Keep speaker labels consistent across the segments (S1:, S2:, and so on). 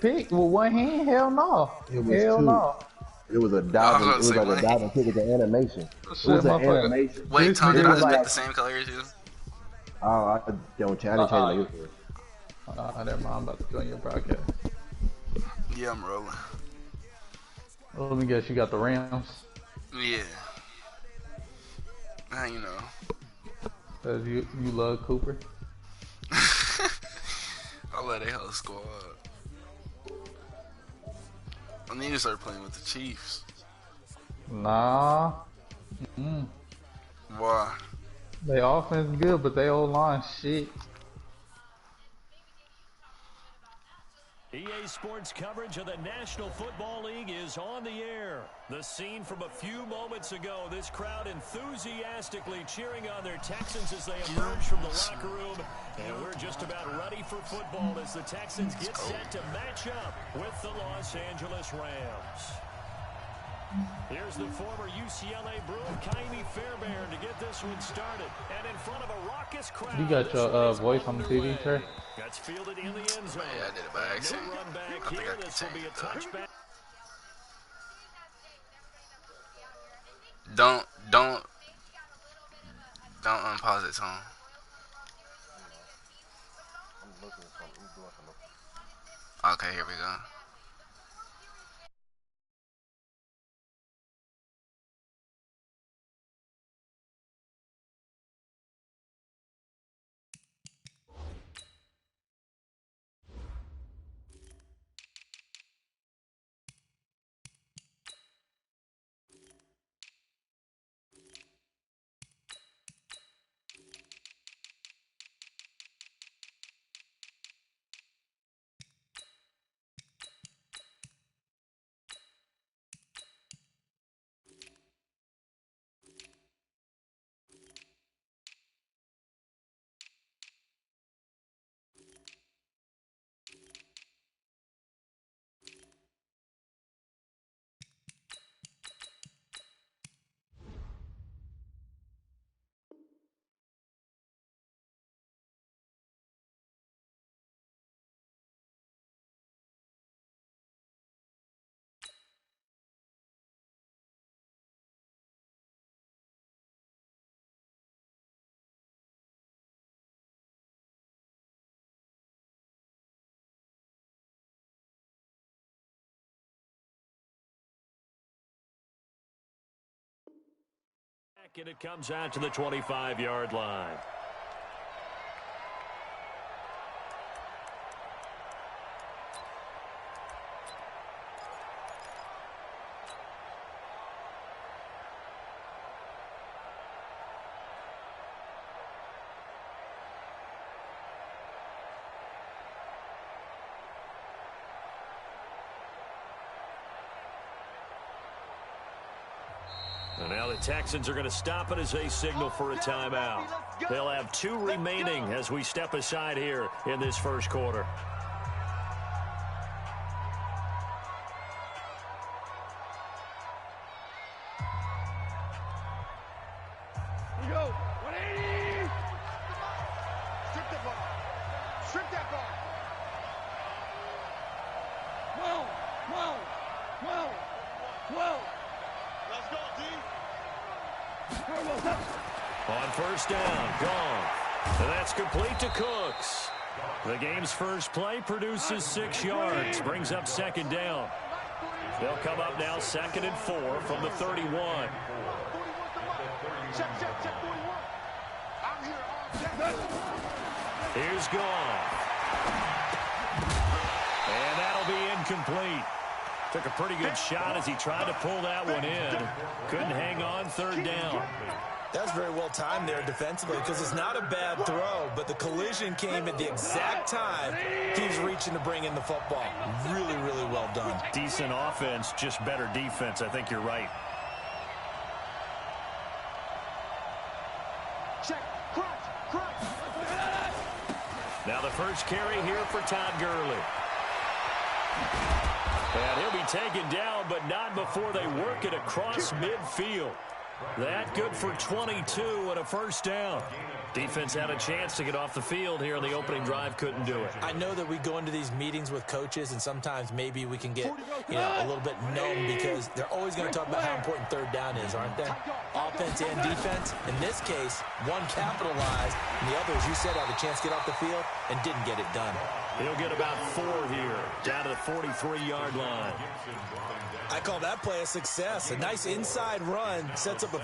S1: pick with one hand? Hell no.
S2: It was
S1: Hell
S2: two.
S1: no.
S2: It was a
S3: I
S2: diving. It
S3: was
S2: was
S3: gonna
S2: like
S3: say,
S2: a diving kick with an animation. It
S1: Shit,
S2: was an
S1: motherfucker.
S2: animation.
S3: wait,
S1: This
S3: Tom,
S2: It
S3: did I
S1: nigga
S2: was
S3: just pick
S2: like,
S3: the same color as you?
S2: oh, I don't change. I didn't change my username.
S1: Never mind. I'm about to join your broadcast.
S3: Yeah, I'm rolling.
S1: Well, let me guess. You got the Rams.
S3: Yeah. How you know?
S1: You love Cooper.
S3: I let a hell squad. I need to start playing with the Chiefs.
S1: Nah.
S3: Why?
S1: They offense good, but they old line shit.
S4: EA Sports coverage of the National Football League is on the air. The scene from a few moments ago, this crowd enthusiastically cheering on their Texans as they emerge from the locker room. And we're just about ready for football as the Texans get set to match up with the Los Angeles Rams. Here's the former UCLA Bruin, Kaimi Fairbairn, to get this one started. And in front of a raucous crowd.
S1: You got your voice on the TV, sir?
S4: That's fielded in the end zone.
S3: Yeah, I did it by accident.
S4: No run back
S3: I think
S4: here.
S3: I can
S4: This will
S3: change
S4: be a
S3: it, though.
S4: touchback.
S3: Don't unpause it, Tom. Okay, here we go.
S4: And it comes out to the 25-yard line. And now the Texans are going to stop it as they signal for a timeout. They'll have 2 remaining as we step aside here in this first quarter.
S5: Here we go. 180. Strip that ball. Strip that ball. Whoa. Whoa. Whoa. Whoa. Let's go, D.
S4: On first down, gone. And that's complete to Cooks. The game's first play produces 6 yards, brings up second down. They'll come up now 2nd and 4 from the 31.
S5: Check, 41. I'm here all day.
S4: Here's gone. And that'll be incomplete. Took a pretty good shot as he tried to pull that one in. Couldn't hang on, 3rd down.
S6: That's very well timed there defensively because it's not a bad throw, but the collision came at the exact time he was reaching to bring in the football. Really, really well done.
S4: Decent offense, just better defense. I think you're right.
S5: Check. Crunch.
S4: Now the first carry here for Todd Gurley. And he'll be taken down, but not before they work it across midfield. That good for 22 and a first down. Defense had a chance to get off the field here in the opening drive, couldn't do it.
S6: I know that we go into these meetings with coaches, and sometimes maybe we can get, a little bit numb because they're always going to talk about how important third down is, aren't they? Offense and defense. In this case, one capitalized, and the other, as you said, had a chance to get off the field and didn't get it done.
S4: He'll get about 4 here, down to the 43-yard line.
S6: I call that play a success. A nice inside run sets up a...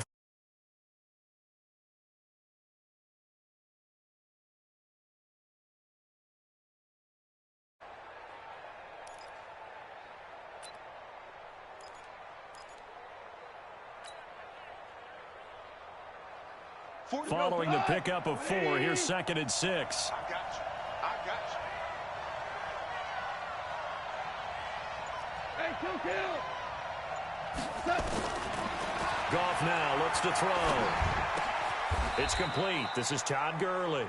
S4: Following the pickup of 4, here's 2nd and 6.
S5: I got you. I got you. Hey, kill.
S4: Goff now looks to throw. It's complete. This is Todd Gurley.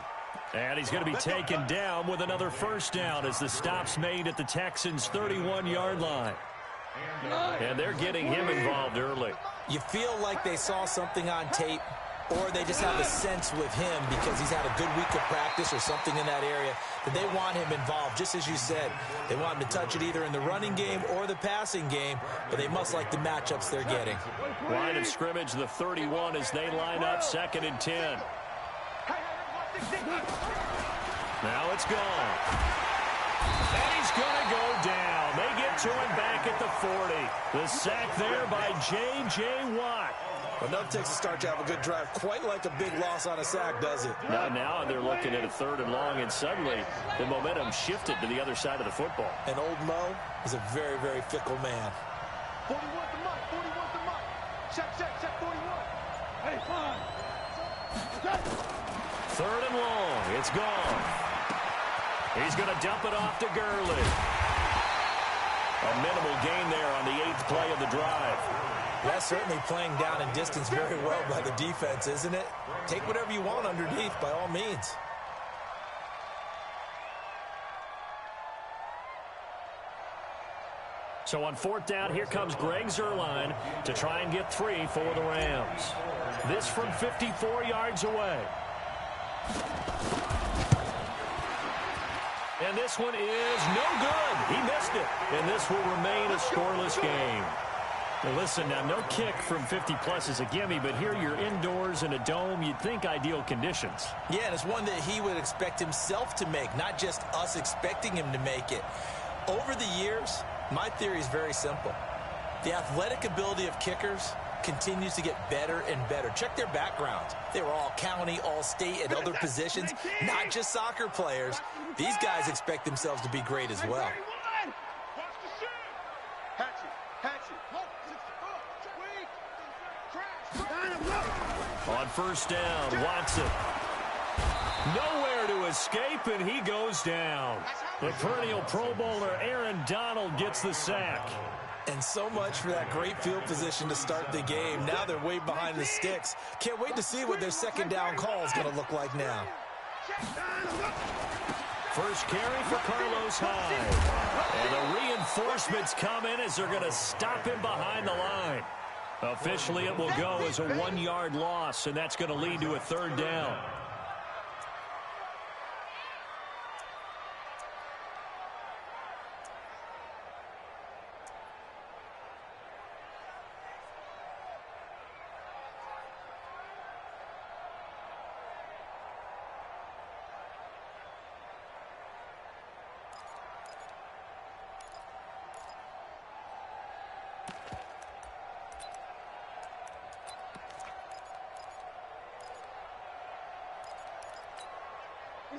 S4: And he's going to be taken down with another first down as the stop's made at the Texans' 31-yard line. And they're getting him involved early.
S6: You feel like they saw something on tape, or they just have a sense with him because he's had a good week of practice or something in that area that they want him involved. Just as you said, they want him to touch it either in the running game or the passing game, but they must like the matchups they're getting.
S4: Line of scrimmage, the 31 as they line up, 2nd and 10. Now it's gone. And he's going to go down. They get to him back at the 40. The sack there by J.J. Watt.
S6: Enough takes a start to have a good drive. Quite like a big loss on a sack, does it?
S4: Now they're looking at a 3rd and long, and suddenly the momentum shifted to the other side of the football.
S6: And old Mo is a very, very fickle man.
S5: 41 to Mike. 41 to Mike. Check 41. Hey, fine.
S4: 3rd and long. It's gone. He's going to dump it off to Gurley. A minimal gain there on the 8th play of the drive.
S6: That's certainly playing down in distance very well by the defense, isn't it? Take whatever you want underneath, by all means.
S4: So on 4th down, here comes Greg Zuerlein to try and get 3 for the Rams. This from 54 yards away. And this one is no good. He missed it. And this will remain a scoreless game. Well, listen, now, no kick from 50-plus is a gimme, but here you're indoors in a dome. You'd think ideal conditions.
S6: Yeah, and it's one that he would expect himself to make, not just us expecting him to make it. Over the years, my theory is very simple. The athletic ability of kickers continues to get better and better. Check their backgrounds. They were all county, all state, and other positions, not just soccer players. These guys expect themselves to be great as well.
S4: On 1st down, Watson. Nowhere to escape, and he goes down. The perennial Pro Bowler Aaron Donald gets the sack.
S6: And so much for that great field position to start the game. Now they're way behind the sticks. Can't wait to see what their 2nd down call is going to look like now.
S4: First carry for Carlos Hyde. And the reinforcements come in as they're going to stop him behind the line. Officially, it will go as a 1-yard loss, and that's going to lead to a 3rd down.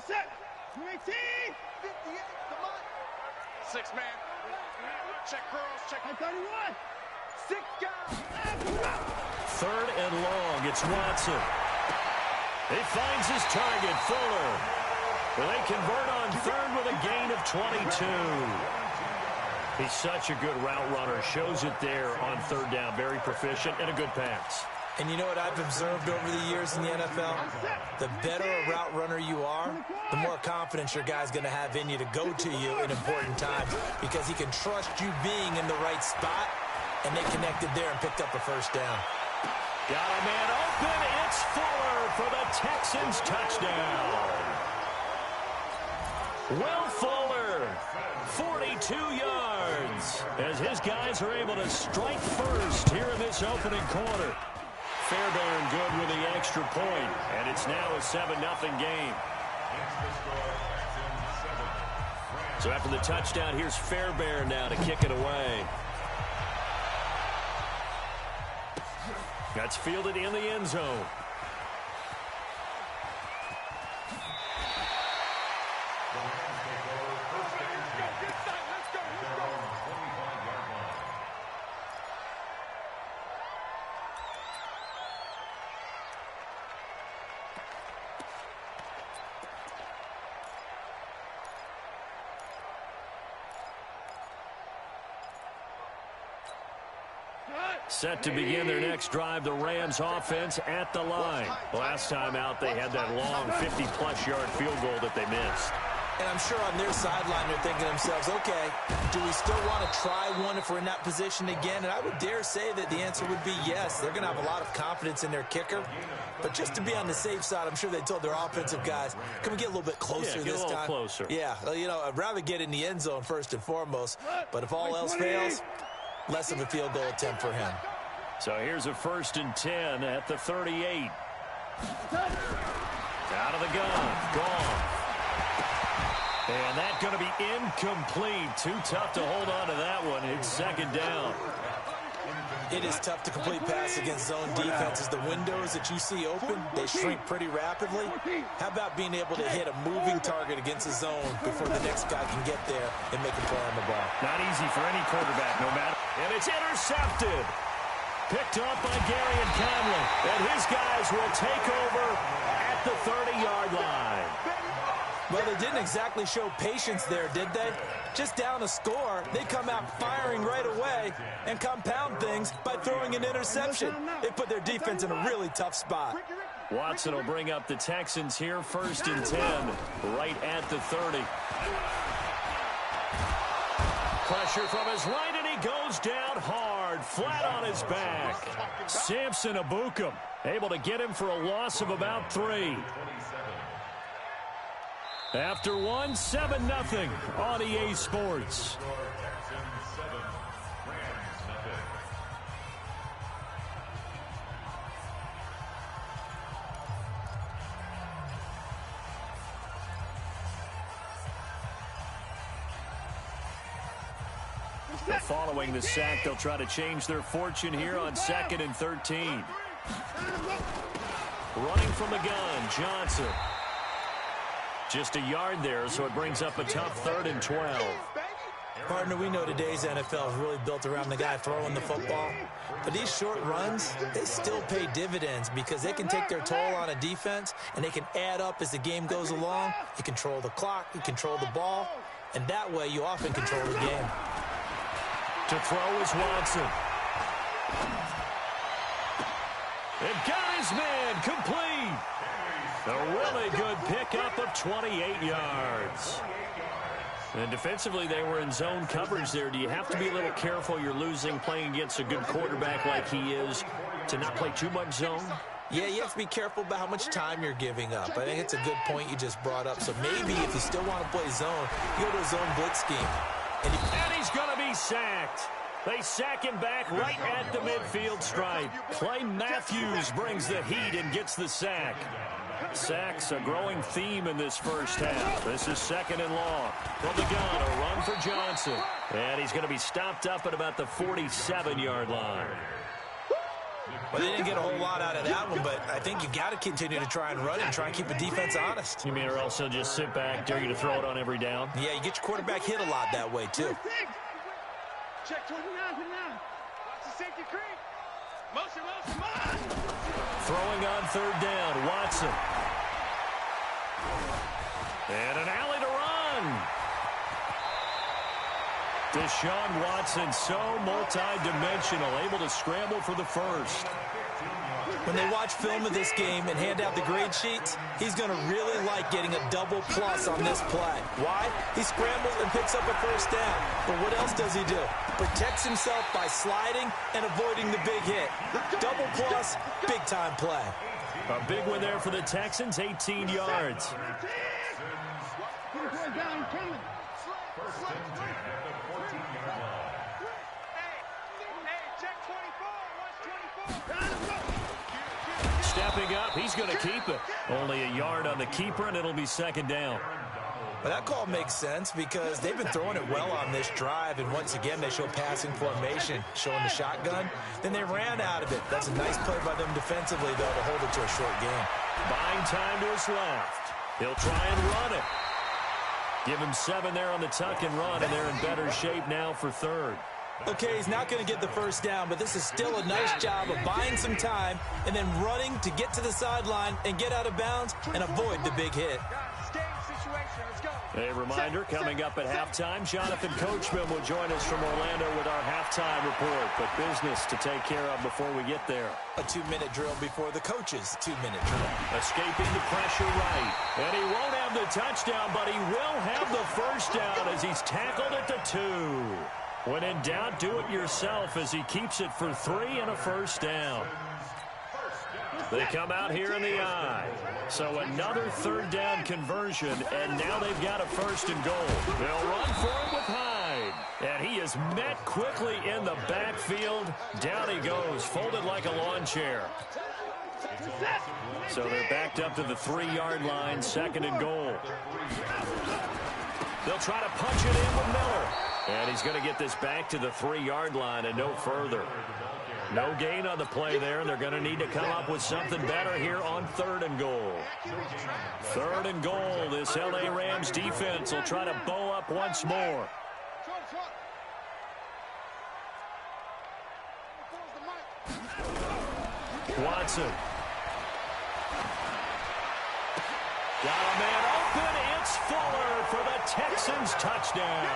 S5: Set. 18. 58. Come on. 6 man. Check girls. Check. 31. 6 guys.
S4: 3rd and long. It's Watson. He finds his target, Fuller. Well, they convert on 3rd with a gain of 22. He's such a good route runner. Shows it there on 3rd down. Very proficient and a good pass.
S6: And you know what I've observed over the years in the NFL? The better a route runner you are, the more confidence your guy's going to have in you to go to you in important times because he can trust you being in the right spot, and they connected there and picked up a 1st down.
S4: Got a man open. It's Fuller for the Texans touchdown. Will Fuller, 42 yards, as his guys are able to strike first here in this opening quarter. Fairbairn good with the extra point, and it's now a 7-0 game. So after the touchdown, here's Fairbairn now to kick it away. That's fielded in the end zone. Set to begin their next drive, the Rams offense at the line. Last time out, they had that long 50-plus yard field goal that they missed.
S6: And I'm sure on their sideline they're thinking to themselves, okay, do we still want to try one if we're in that position again? And I would dare say that the answer would be yes. They're going to have a lot of confidence in their kicker. But just to be on the safe side, I'm sure they told their offensive guys, can we get a little bit closer this time?
S4: Get a little closer.
S6: Yeah, you know, I'd rather get in the end zone first and foremost. But if all else fails, less of a field goal attempt for him.
S4: So here's a 1st and 10 at the 38. Out of the gun. Gone. And that's going to be incomplete. Too tough to hold on to that one. It's 2nd down.
S6: It is tough to complete pass against zone defenses. The windows that you see open, they shrink pretty rapidly. How about being able to hit a moving target against a zone before the next guy can get there and make a play on the ball?
S4: Not easy for any quarterback, no matter. And it's intercepted. Picked up by Gary and Conley. And his guys will take over at the 30-yard line.
S6: Well, they didn't exactly show patience there, did they? Just down a score, they come out firing right away and compound things by throwing an interception. They put their defense in a really tough spot.
S4: Watson will bring up the Texans here, 1st and 10, right at the 30. Pressure from his right, and he goes down hard, flat on his back. Samson Abukum able to get him for a loss of about 3. After 1, 7-0 on EA Sports. Following the sack, they'll try to change their fortune here on 2nd and 13. Running from the gun, Johnson. Just a yard there, so it brings up a tough 3rd and 12.
S6: Partner, we know today's NFL is really built around the guy throwing the football. But these short runs, they still pay dividends because they can take their toll on a defense, and they can add up as the game goes along. You control the clock, you control the ball, and that way you often control the game.
S4: To throw is Watson. And got his man complete. A really good pickup of 28 yards. And defensively, they were in zone coverage there. Do you have to be a little careful? You're losing playing against a good quarterback like he is to not play too much zone?
S6: Yeah, you have to be careful about how much time you're giving up. I think it's a good point you just brought up. So maybe if you still want to play zone, you go to a zone blitz scheme.
S4: And he's going to be sacked. They sack him back right at the midfield stripe. Clay Matthews brings the heat and gets the sack. Sacks a growing theme in this first half. This is 2nd and long. From the gun, a run for Johnson. And he's going to be stopped up at about the 47-yard line.
S6: Well, they didn't get a whole lot out of that one, but I think you got to continue to try and run and try and keep the defense honest.
S4: You mean or else he'll just sit back, dare you to throw it on every down?
S6: Yeah, you get your quarterback hit a lot that way, too.
S5: Check 29 now. Watch the safety creep. Motion, motion.
S4: Throwing on 3rd down, Watson. And an alley to run. Deshaun Watson, so multi-dimensional, able to scramble for the first.
S6: When they watch film of this game and hand out the grade sheets, he's going to really like getting a double plus on this play. Why? He scrambles and picks up a first down. But what else does he do? Protects himself by sliding and avoiding the big hit. Double plus, big-time play.
S4: A big one there for the Texans, 18 yards. Stepping up, he's going to keep it. Only a yard on the keeper, and it'll be second down.
S6: But that call makes sense because they've been throwing it well on this drive, and once again they show passing formation, showing the shotgun. Then they ran out of it. That's a nice play by them defensively, though, to hold it to a short game.
S4: Buying time to his left. He'll try and run it. Give him 7 there on the tuck and run, and they're in better shape now for third.
S6: Okay, he's not going to get the first down, but this is still a nice job of buying some time and then running to get to the sideline and get out of bounds and avoid the big hit.
S4: A reminder, coming up at halftime, Jonathan Coachman will join us from Orlando with our halftime report, but business to take care of before we get there.
S6: A 2-minute drill before the coach's 2-minute drill.
S4: Escaping the pressure right. And he won't have the touchdown, but he will have the first down as he's tackled at the 2. When in doubt, do it yourself as he keeps it for 3 and a first down. They come out here in the I. So another third down conversion, and now they've got a first and goal. They'll run for him with Hyde. And he is met quickly in the backfield. Down he goes, folded like a lawn chair. So they're backed up to the 3-yard line, second and goal. They'll try to punch it in with Miller. And he's going to get this back to the 3-yard line and no further. No gain on the play there, and they're going to need to come up with something better here on third and goal. Third and goal. This L.A. Rams defense will try to bow up once more. Watson. Got a man open. It's Fuller for the Texans touchdown.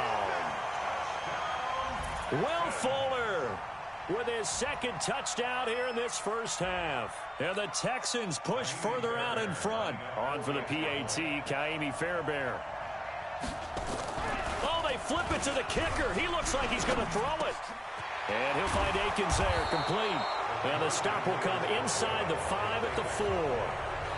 S4: Will Fuller with his second touchdown here in this first half. And the Texans push further out in front. On for the PAT, Kaimi Fairbairn. Oh, they flip it to the kicker. He looks like he's going to throw it. And he'll find Akins there, complete. And the stop will come inside the 5 at the 4.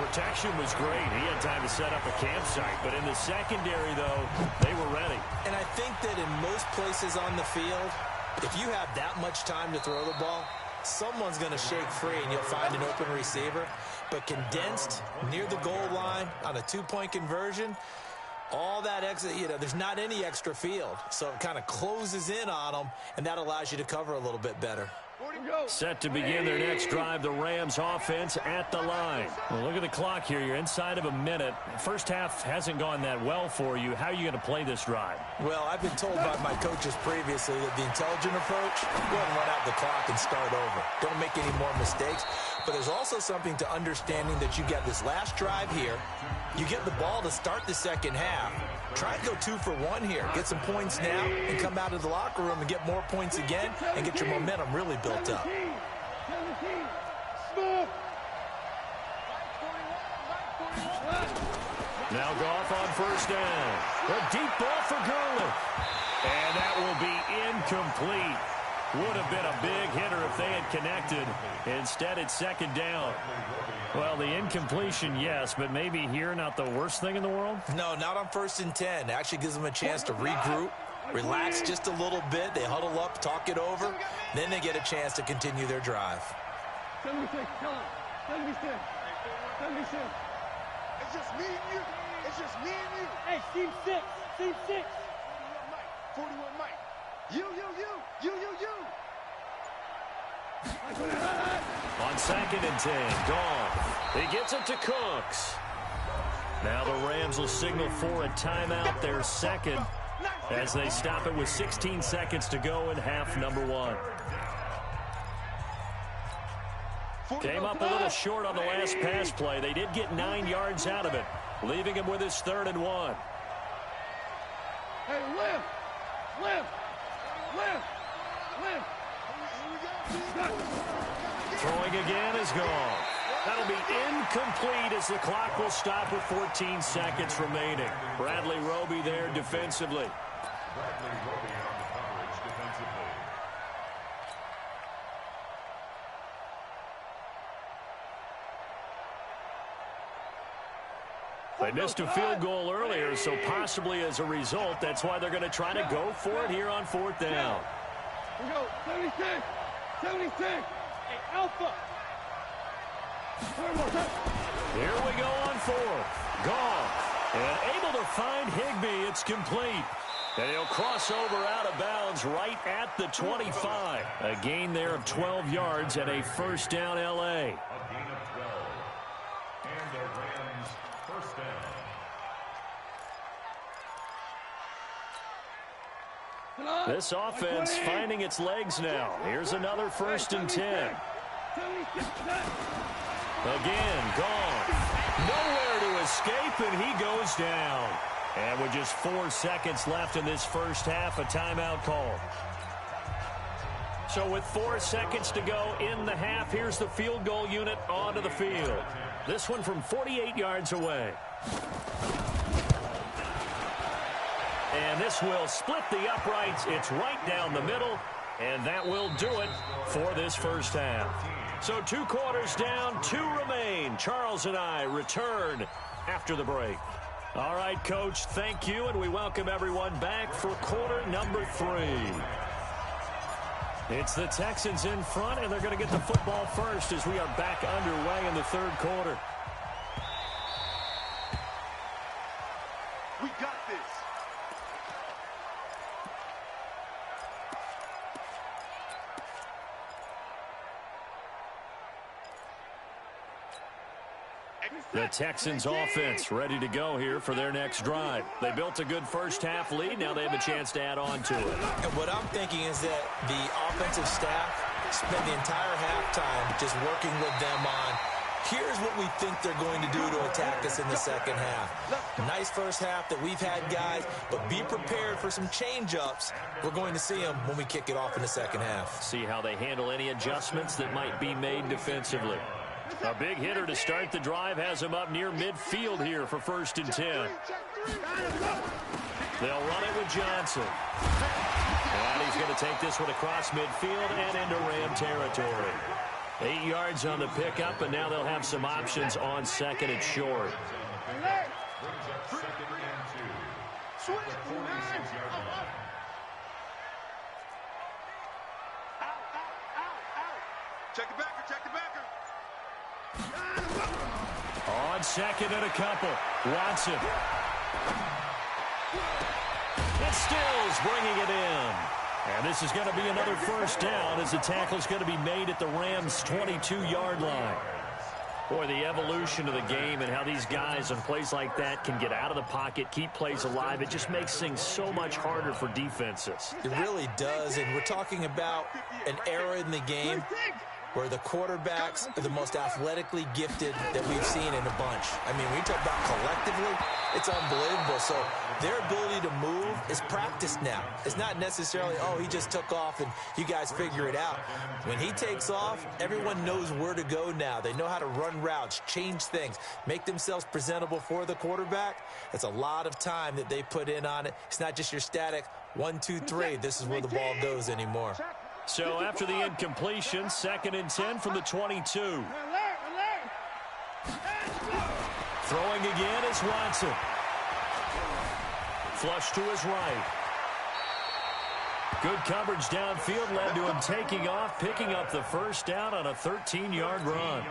S4: Protection was great. He had time to set up a campsite. But in the secondary, though, they were ready.
S6: And I think that in most places on the field, if you have that much time to throw the ball, someone's going to shake free and you'll find an open receiver. But condensed near the goal line on a 2-point conversion, all that extra, there's not any extra field. So it kind of closes in on them, and that allows you to cover a little bit better.
S4: Set to begin their next drive, the Rams offense at the line. Well, look at the clock here. You're inside of a minute. First half hasn't gone that well for you. How are you going to play this drive?
S6: Well, I've been told by my coaches previously that the intelligent approach, go ahead and run out the clock and start over. Don't make any more mistakes. But there's also something to understanding that you get this last drive here. You get the ball to start the second half. Try and go 2 for 1 here. Get some points now and come out of the locker room and get more points again and get your momentum really built up.
S4: Now Goff on first down. A deep ball for Gurley. And that will be incomplete. Would have been a big hitter if they had connected. Instead, it's second down. Well, the incompletion, yes, but maybe here not the worst thing in the world?
S6: No, not on 1st and 10. Actually gives them a chance to regroup, relax just a little bit. They huddle up, talk it over. Then they get a chance to continue their drive.
S5: 76, tell him. 76. 76. It's just me and you. It's just me and you. Hey, team 6. Team 6. 41 Mike. You.
S4: On 2nd and 10, Goff. He gets it to Cooks. Now the Rams will signal for a timeout, their second, as they stop it with 16 seconds to go in half number 1. Came up a little short on the last pass play. They did get 9 yards out of it, leaving him with his 3rd and 1.
S5: Hey, lift.
S4: Throwing again is gone. That'll be incomplete as the clock will stop with 14 seconds remaining. Bradley Roby there defensively. They missed a field goal earlier, so possibly as a result, that's why they're going to try to go for it here on 4th down.
S5: Here we go. 76. 76. Hey, Alpha.
S4: Here we go on 4th. Gone. And able to find Higbee. It's complete. And he'll cross over out of bounds right at the 25. A gain there of 12 yards and a 1st down L.A. This offense finding its legs now. Here's another 1st and 10. Again, gone. Nowhere to escape, and he goes down. And with just 4 seconds left in this first half, a timeout call. So with 4 seconds to go in the half, here's the field goal unit onto the field. This one from 48 yards away. And this will split the uprights. It's right down the middle, and that will do it for this first half. So 2 quarters down, 2 remain. Charles and I return after the break. All right, Coach, thank you, and we welcome everyone back for quarter number 3. It's the Texans in front, and they're going to get the football first as we are back underway in the 3rd quarter.
S5: We got this.
S4: The Texans offense ready to go here for their next drive. They built a good first half lead. Now they have a chance to add on to it.
S6: And what I'm thinking is that the offensive staff spent the entire halftime just working with them on, here's what we think they're going to do to attack us in the second half. Nice first half that we've had, guys, but be prepared for some change-ups. We're going to see them when we kick it off in the second half.
S4: See how they handle any adjustments that might be made defensively. A big hitter to start the drive has him up near midfield here for 1st and 10. They'll run it with Johnson. And he's going to take this one across midfield and into Ram territory. 8 yards on the pickup, and now they'll have some options on 2nd and short.
S5: Check the backer, check the backer.
S4: On 2nd and a couple. Watson. And Stills bringing it in. And this is going to be another 1st down as the tackle's going to be made at the Rams' 22-yard line. Boy, the evolution of the game and how these guys on plays like that can get out of the pocket, keep plays alive, it just makes things so much harder for defenses.
S6: It really does, and we're talking about an era in the game where the quarterbacks are the most athletically gifted that we've seen in a bunch. I mean, when you talk about collectively, it's unbelievable. So their ability to move is practiced now. It's not necessarily, oh, he just took off and you guys figure it out. When he takes off, everyone knows where to go now. They know how to run routes, change things, make themselves presentable for the quarterback. That's a lot of time that they put in on it. It's not just your static 1, 2, 3. This is where the ball goes anymore.
S4: So after the incompletion, 2nd and 10 from the 22. Throwing again is Watson. Flush to his right. Good coverage downfield led to him taking off, picking up the 1st down on a 13-yard run.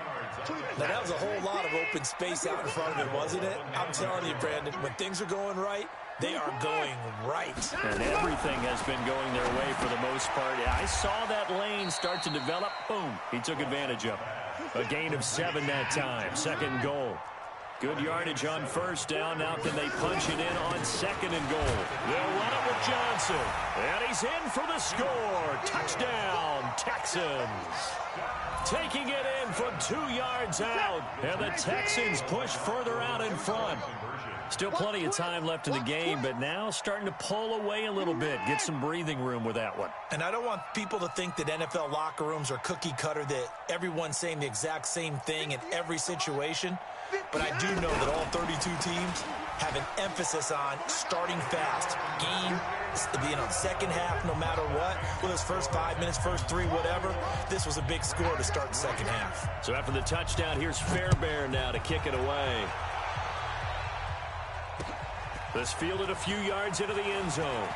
S6: Now, that was a whole lot of open space out in front of him, wasn't it? I'm telling you, Brandon, when things are going right, they are going right.
S4: And everything has been going their way for the most part. I saw that lane start to develop. Boom. He took advantage of it. A gain of 7 that time. 2nd goal. Good yardage on 1st down. Now can they punch it in on 2nd and goal? They'll run it with Johnson. And he's in for the score. Touchdown, Texans. Taking it in from 2 yards out. And the Texans push further out in front. Still plenty of time left in the game, but now starting to pull away a little bit. Get some breathing room with that one.
S6: And I don't want people to think that NFL locker rooms are cookie cutter, that everyone's saying the exact same thing in every situation. But I do know that all 32 teams have an emphasis on starting fast. Game, second half, no matter what. Whether it's first 5 minutes, first 3, whatever. This was a big score to start the second half.
S4: So after the touchdown, here's Fairbairn now to kick it away. This fielded a few yards into the end zone.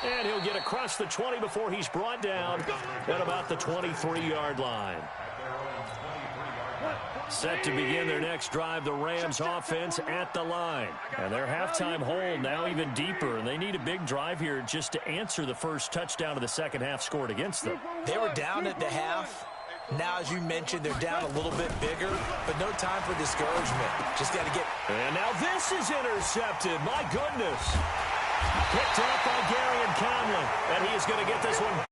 S4: And he'll get across the 20 before he's brought down at about the 23-yard line. Set to begin their next drive, the Rams offense at the line. And their halftime hole now even deeper, and they need a big drive here just to answer the first touchdown of the second half scored against them.
S6: They were down at the half. Now, as you mentioned, they're down a little bit bigger, but no time for discouragement. Just got to get...
S4: And now this is intercepted. My goodness. Picked up by Gary and Conley. And he is going to get this one